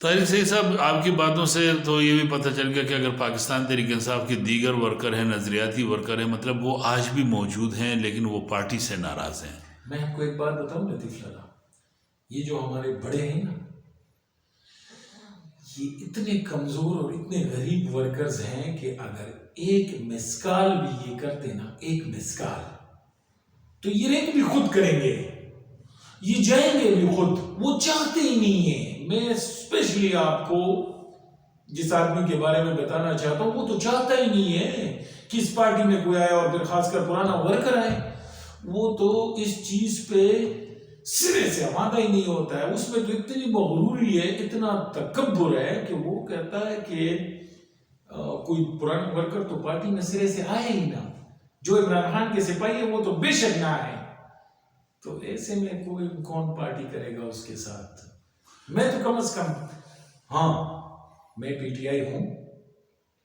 طارق سعید صاحب، آپ کی باتوں سے تو یہ بھی پتہ چل گیا کہ اگر پاکستان تحریک انصاف کے دیگر ورکر ہیں، نظریاتی ورکر ہیں، مطلب وہ آج بھی موجود ہیں لیکن وہ پارٹی سے ناراض ہیں۔ میں آپ کو ایک بات بتاؤں لطیف لالا، یہ جو ہمارے بڑے ہیں نا، یہ اتنے کمزور اور اتنے غریب ورکرز ہیں کہ اگر ایک مسکال بھی یہ کرتے نا، ایک مسکال، تو یہ رینک بھی خود کریں گے، یہ جائیں گے بھی خود، وہ چاہتے ہی نہیں ہیں۔ میں اسپیشلی آپ کو جس آدمی کے بارے میں بتانا چاہتا ہوں، وہ تو چاہتا ہی نہیں ہے کہ اس پارٹی میں کوئی آئے، اور پھر خاص کر پرانا ورکر آئے، وہ تو اس چیز پہ سرے سے آمادہ ہی نہیں ہوتا ہے۔ اس میں تو اتنی مغروری ہے، اتنا تکبر ہے کہ وہ کہتا ہے کہ کوئی پرانا ورکر تو پارٹی میں سرے سے آئے ہی نہ، جو عمران خان کے سپاہی ہے وہ تو بے شک نہ آئے۔ تو ایسے میں کوئی کون پارٹی کرے گا اس کے ساتھ؟ میں تو کم از کم، ہاں میں پی ٹی آئی ہوں،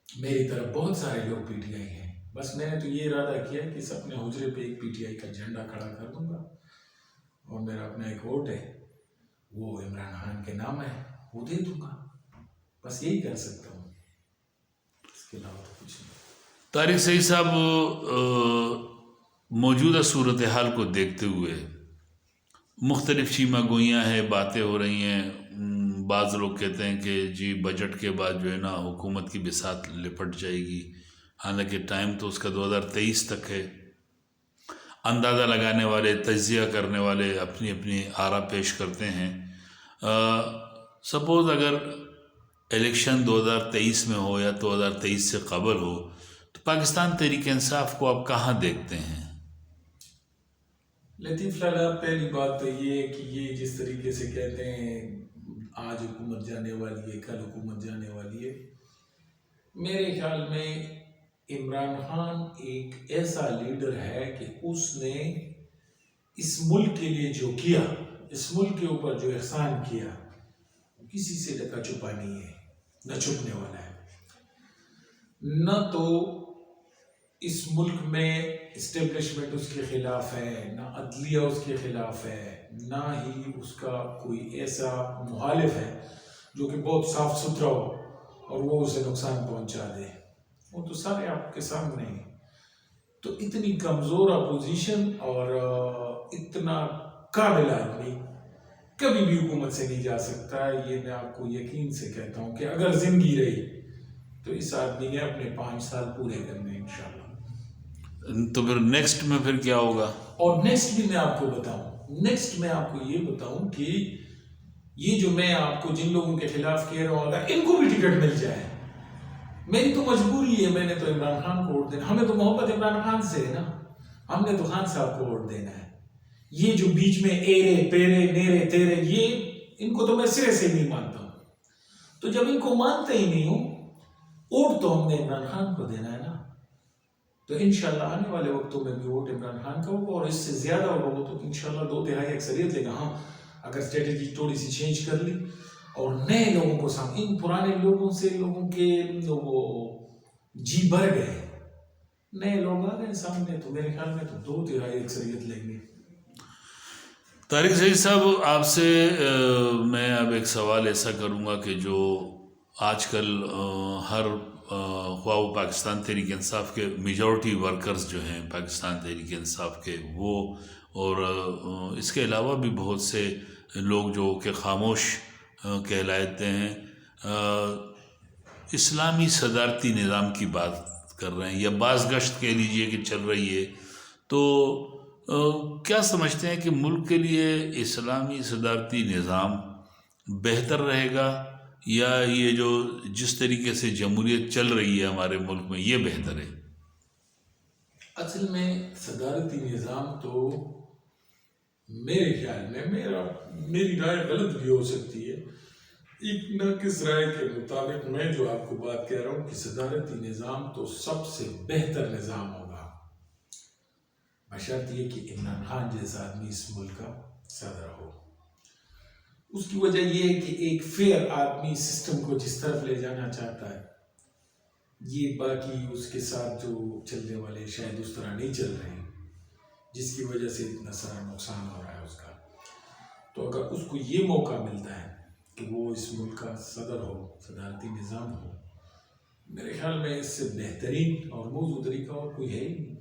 میری طرف بہت سارے لوگ پی ٹی آئی ہیں، بس میں نے تو یہ ارادہ کیا کہ اس اپنے حجرے پہ ایک پی ٹی آئی کا جھنڈا کھڑا کر دوں گا، اور میرا اپنا ایک ووٹ ہے، وہ عمران خان کے نام ہے، وہ دے دوں گا، بس یہی کر سکتا ہوں، اس کے علاوہ تو کچھ نہیں۔ طارق سعید صاحب، موجودہ صورتحال کو دیکھتے ہوئے مختلف شیمہ گوئیاں ہیں، باتیں ہو رہی ہیں، بعض لوگ کہتے ہیں کہ جی بجٹ کے بعد جو ہے نا حکومت کی بساط لپٹ جائے گی، حالانکہ ٹائم تو اس کا 2023 تک ہے۔ اندازہ لگانے والے، تجزیہ کرنے والے اپنی اپنی آرا پیش کرتے ہیں۔ سپوز اگر الیکشن 2023 میں ہو یا 2023 سے قبل ہو، تو پاکستان تحریک انصاف کو آپ کہاں دیکھتے ہیں؟ لطیف لالا، پہلی بات تو یہ ہے کہ یہ جس طریقے سے کہتے ہیں آج حکومت جانے والی ہے، کل حکومت جانے والی ہے، میرے خیال میں عمران خان ایک ایسا لیڈر ہے کہ اس نے اس ملک کے لیے جو کیا، اس ملک کے اوپر جو احسان کیا، کسی سے ڈکا چھپا نہیں ہے، نہ چھپنے والا ہے۔ نہ تو اس ملک میں اسٹیبلشمنٹ اس کے خلاف ہے، نہ عدلیہ اس کے خلاف ہے، نہ ہی اس کا کوئی ایسا مخالف ہے جو کہ بہت صاف ستھرا ہو اور وہ اسے نقصان پہنچا دے۔ وہ تو سارے آپ کے سامنے ہیں۔ تو اتنی کمزور اپوزیشن اور اتنا قابل آدمی کبھی بھی حکومت سے نہیں جا سکتا ہے، یہ میں آپ کو یقین سے کہتا ہوں کہ اگر زندگی رہی تو اس آدمی نے اپنے 5 سال پورے کرنے انشاءاللہ۔ تو پھر نیکسٹ میں پھر کیا ہوگا؟ اور نیکسٹ بھی میں آپ کو بتاؤں، نیکسٹ میں آپ کو یہ بتاؤں کہ یہ جو میں آپ کو جن لوگوں کے خلاف کہہ رہا ہوں، اگر ان کو بھی ٹکٹ مل جائے، میری تو مجبوری ہے، میں نے تو عمران خان کو ووٹ دینا، ہمیں تو محبت عمران خان سے ہے نا، ہم نے تو خان صاحب کو ووٹ دینا ہے۔ یہ جو بیچ میں ایرے پیرے نیرے تیرے، یہ ان کو تو میں سرے سے نہیں مانتا ہوں۔ تو جب ان کو مانتے ہی نہیں ہوں، ووٹ تو ہم نے عمران خان کو دینا ہے نا، تو انشاءاللہ آنے والے وقتوں میں بھی ووٹ عمران خان کا ہوگا، اور اس سے زیادہ ہوگا وہ تو انشاءاللہ 2/3 اکثریت لے گا۔ ہاں اگر اسٹریٹجی تھوڑی سی چینج کر لی اور نئے لوگوں کو سامنے، ان پرانے لوگوں سے لوگوں کے وہ جی بھر گئے، نئے لوگ آ گئے سامنے، تو میرے خیال میں تو 2/3 اکثریت لیں گے۔ طارق سعید صاحب، آپ سے میں اب ایک سوال ایسا کروں گا کہ جو آج کل ہر خواہ وہ پاکستان تحریک انصاف کے میجورٹی ورکرز جو ہیں پاکستان تحریک انصاف کے، وہ اور اس کے علاوہ بھی بہت سے لوگ جو کہ خاموش کہلاتے ہیں، اسلامی صدارتی نظام کی بات کر رہے ہیں، یا بعض گشت کہہ لیجئے کہ چل رہی ہے، تو کیا سمجھتے ہیں کہ ملک کے لیے اسلامی صدارتی نظام بہتر رہے گا، یا یہ جو جس طریقے سے جمہوریت چل رہی ہے ہمارے ملک میں یہ بہتر ہے؟ اصل میں صدارتی نظام تو میرے خیال میں، میری رائے غلط بھی ہو سکتی ہے، ایک ناقص رائے کے مطابق میں جو آپ کو بات کہہ رہا ہوں کہ صدارتی نظام تو سب سے بہتر نظام ہوگا، بشرط یہ کہ عمران خان جیسا آدمی اس ملک کا صدر ہو۔ اس کی وجہ یہ ہے کہ ایک فیئر آدمی سسٹم کو جس طرف لے جانا چاہتا ہے، یہ باقی اس کے ساتھ جو چلنے والے شاید اس طرح نہیں چل رہے ہیں، جس کی وجہ سے اتنا سارا نقصان ہو رہا ہے اس کا۔ تو اگر اس کو یہ موقع ملتا ہے کہ وہ اس ملک کا صدر ہو، صدارتی نظام ہو، میرے خیال میں اس سے بہترین اور موزوں طریقہ اور کوئی ہے ہی نہیں.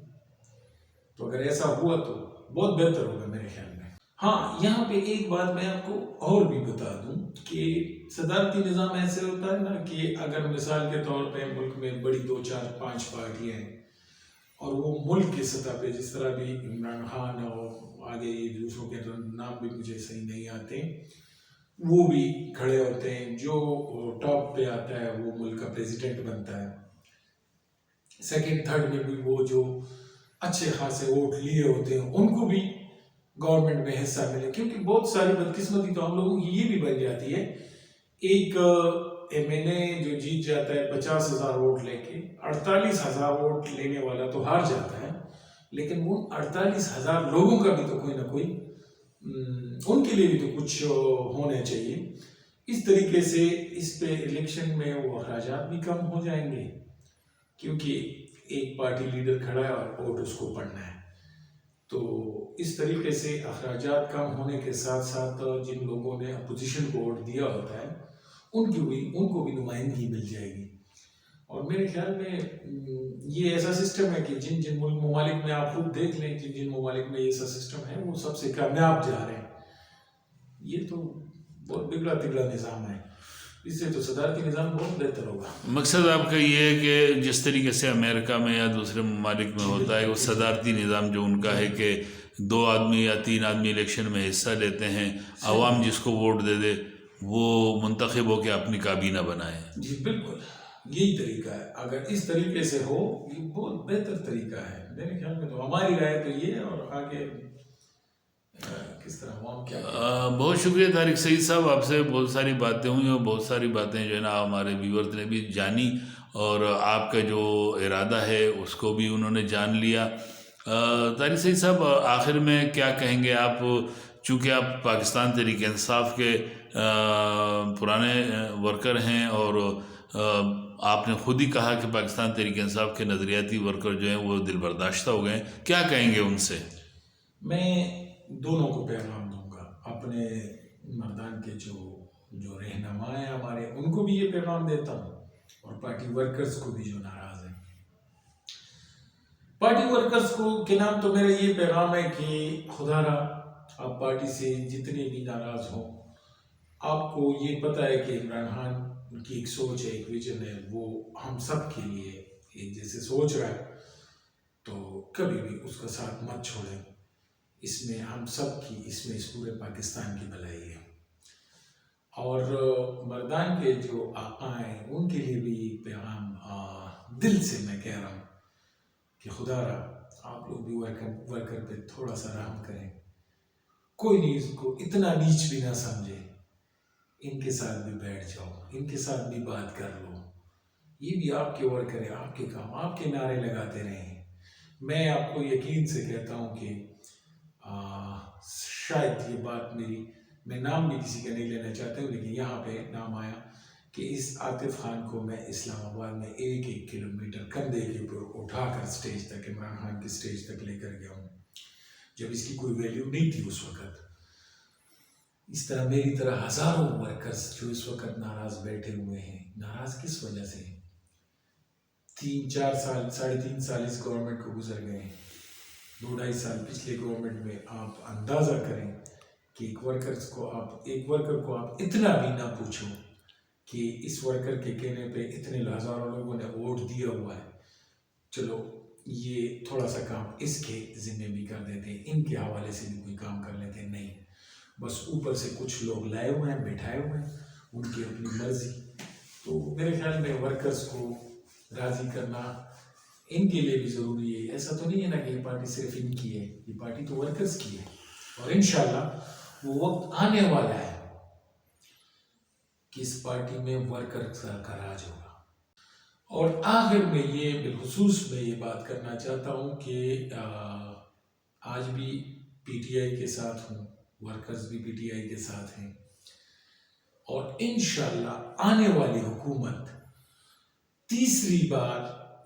تو اگر ایسا ہوا تو بہت بہتر ہوگا میرے خیال میں. ہاں، یہاں پہ ایک بات میں آپ کو اور بھی بتا دوں کہ صدارتی نظام ایسے ہوتا ہے نا کہ اگر مثال کے طور پہ ملک میں بڑی 2 4 5 پارٹیاں ہیں اور وہ ملک کی سطح پہ جس طرح بھی عمران خان اور آگے دوسروں کے نام بھی مجھے صحیح نہیں آتے، وہ بھی کھڑے ہوتے ہیں، جو ٹاپ پہ آتا ہے وہ ملک کا پریزیڈنٹ بنتا ہے، سیکنڈ تھرڈ میں بھی وہ جو اچھے خاصے ووٹ لیے ہوتے ہیں ان کو بھی گورنمنٹ میں حصہ ملے. کیونکہ بہت ساری بدقسمتی تو ہم لوگوں کی یہ بھی بن جاتی ہے، ایک ایم این اے جو جیت جاتا ہے 50,000 ووٹ لے کے، 48,000 ووٹ لینے والا تو ہار جاتا ہے، لیکن وہ 48,000 لوگوں کا بھی تو کوئی نہ کوئی ان کے لیے بھی تو کچھ ہونا چاہیے. اس طریقے سے اس پہ الیکشن میں وہ اخراجات بھی کم ہو جائیں گے، کیونکہ ایک پارٹی لیڈر کھڑا ہے اور ووٹ اس کو پڑنا ہے. تو اس طریقے سے اخراجات کم ہونے کے ساتھ ساتھ جن لوگوں نے اپوزیشن کو ووٹ دیا ہوتا ہے ان کو بھی نمائندگی مل جائے گی. اور میرے خیال میں یہ ایسا سسٹم ہے کہ جن ممالک میں آپ خود دیکھ لیں، جن ممالک میں ایسا سسٹم ہے وہ سب سے کامیاب جا رہے ہیں. یہ تو بہت بگڑا تگڑا نظام ہے، اس سے تو صدارتی نظام بہت بہتر ہوگا. مقصد آپ کا یہ ہے کہ جس طریقے سے امریکہ میں یا دوسرے ممالک میں ہوتا ہے وہ صدارتی نظام جو ان کا ہے کہ 2 آدمی یا 3 آدمی الیکشن میں حصہ لیتے ہیں، عوام جس کو ووٹ دے دے وہ منتخب ہو کے اپنی کابینہ بنائے. جی بالکل یہی طریقہ ہے. اگر اس طریقے سے ہو یہ بہت بہتر طریقہ ہے میرے خیال میں. تو ہماری رائے تو یہ ہے، اور آگے کس طرح عوام کیا. بہت شکریہ طارق سعید صاحب، آپ سے بہت ساری باتیں ہوئیں اور بہت ساری باتیں جو ہے نا ہمارے ویورز نے بھی جانی، اور آپ کا جو ارادہ ہے اس کو بھی انہوں نے جان لیا. طارق سعید صاحب آخر میں کیا کہیں گے آپ، چونکہ آپ پاکستان تحریک انصاف کے پرانے ورکر ہیں اور آپ نے خود ہی کہا کہ پاکستان تحریک انصاف کے نظریاتی ورکر جو ہیں وہ دل برداشتہ ہو گئے، کیا کہیں گے ان سے؟ میں دونوں کو پیغام دوں گا، اپنے مردان کے جو رہنما ہیں ہمارے ان کو بھی یہ پیغام دیتا ہوں، اور پارٹی ورکرز کو بھی جو ناراض ہیں. پارٹی ورکرز کو کے نام تو میرا یہ پیغام ہے کہ خدا را آپ پارٹی سے جتنے بھی ناراض ہوں، آپ کو یہ پتہ ہے کہ عمران خان کی ایک سوچ ہے، ایک ویژن ہے، وہ ہم سب کے لیے ایک جیسے سوچ رہا ہے، تو کبھی بھی اس کا ساتھ مت چھوڑیں. اس میں ہم سب کی، اس پورے پاکستان کی بھلائی ہے. اور مردان کے جو آقا ہیں ان کے لیے بھی یہ پیغام دل سے میں کہہ رہا ہوں کہ خدا را آپ لوگ بھی ورکر پہ تھوڑا سا رحم کریں. کوئی نہیں اس کو اتنا نیچ بھی نہ سمجھے، ان کے ساتھ بھی بیٹھ جاؤ، ان کے ساتھ بھی بات کر لو. یہ بھی آپ کے ورکر ہے، آپ کے کام، آپ کے نعرے لگاتے رہیں. میں آپ کو یقین سے کہتا ہوں کہ شاید یہ بات میں نام بھی کسی کا نہیں لینا چاہتا ہوں، لیکن یہاں پہ نام آیا کہ اس عاطف خان کو میں اسلام آباد میں 1 کلومیٹر کندھے کے اوپر اٹھا کر سٹیج تک، عمران خان کی سٹیج تک لے کر گیا ہوں، جب اس کی کوئی ویلیو نہیں تھی اس وقت. اس طرح میری طرح ہزاروں ورکرز جو اس وقت ناراض بیٹھے ہوئے ہیں. ناراض کس وجہ سے؟ 3-4 سال، 3.5 سال اس گورنمنٹ کو گزر گئے ہیں، 2-2.5 سال پچھلے گورنمنٹ میں. آپ اندازہ کریں کہ ایک ورکر کو آپ اتنا بھی نہ پوچھو کہ اس ورکر کے کہنے پہ اتنے ہزاروں لوگوں نے ووٹ دیا ہوا ہے، چلو یہ تھوڑا سا کام اس کے ذمہ بھی کر دیتے ہیں، ان کے حوالے سے بھی کوئی کام کر لیتے ہیں. نہیں، بس اوپر سے کچھ لوگ لائے ہوئے ہیں، بٹھائے ہوئے ہیں، ان کی اپنی مرضی. تو میرے خیال میں ورکرز کو راضی کرنا ان کے لیے بھی ضروری ہے. ایسا تو نہیں ہے نا کہ یہ پارٹی صرف ان کی ہے، یہ پارٹی تو ورکرز کی ہے، اور انشاءاللہ وہ وقت آنے والا ہے کہ اس پارٹی میں ورکرز کا راج ہوگا. اور آخر میں یہ بالخصوص میں یہ بات کرنا چاہتا ہوں کہ آج بھی پی ٹی آئی کے ساتھ ہوں، ورکرز بھی پی ٹی آئی کے ساتھ ہیں، اور انشاءاللہ آنے والی حکومت تیسری بار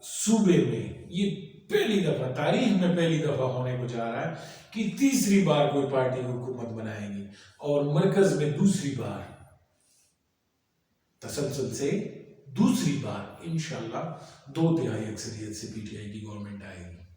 صوبے میں، یہ پہلی دفعہ تاریخ میں پہلی دفعہ ہونے کو جا رہا ہے کہ تیسری بار کوئی پارٹی حکومت بنائے گی، اور مرکز میں دوسری بار. تسلسل سے دوسری بار انشاءاللہ 2/3 اکثریت سے پی ٹی آئی کی گورنمنٹ آئے گی.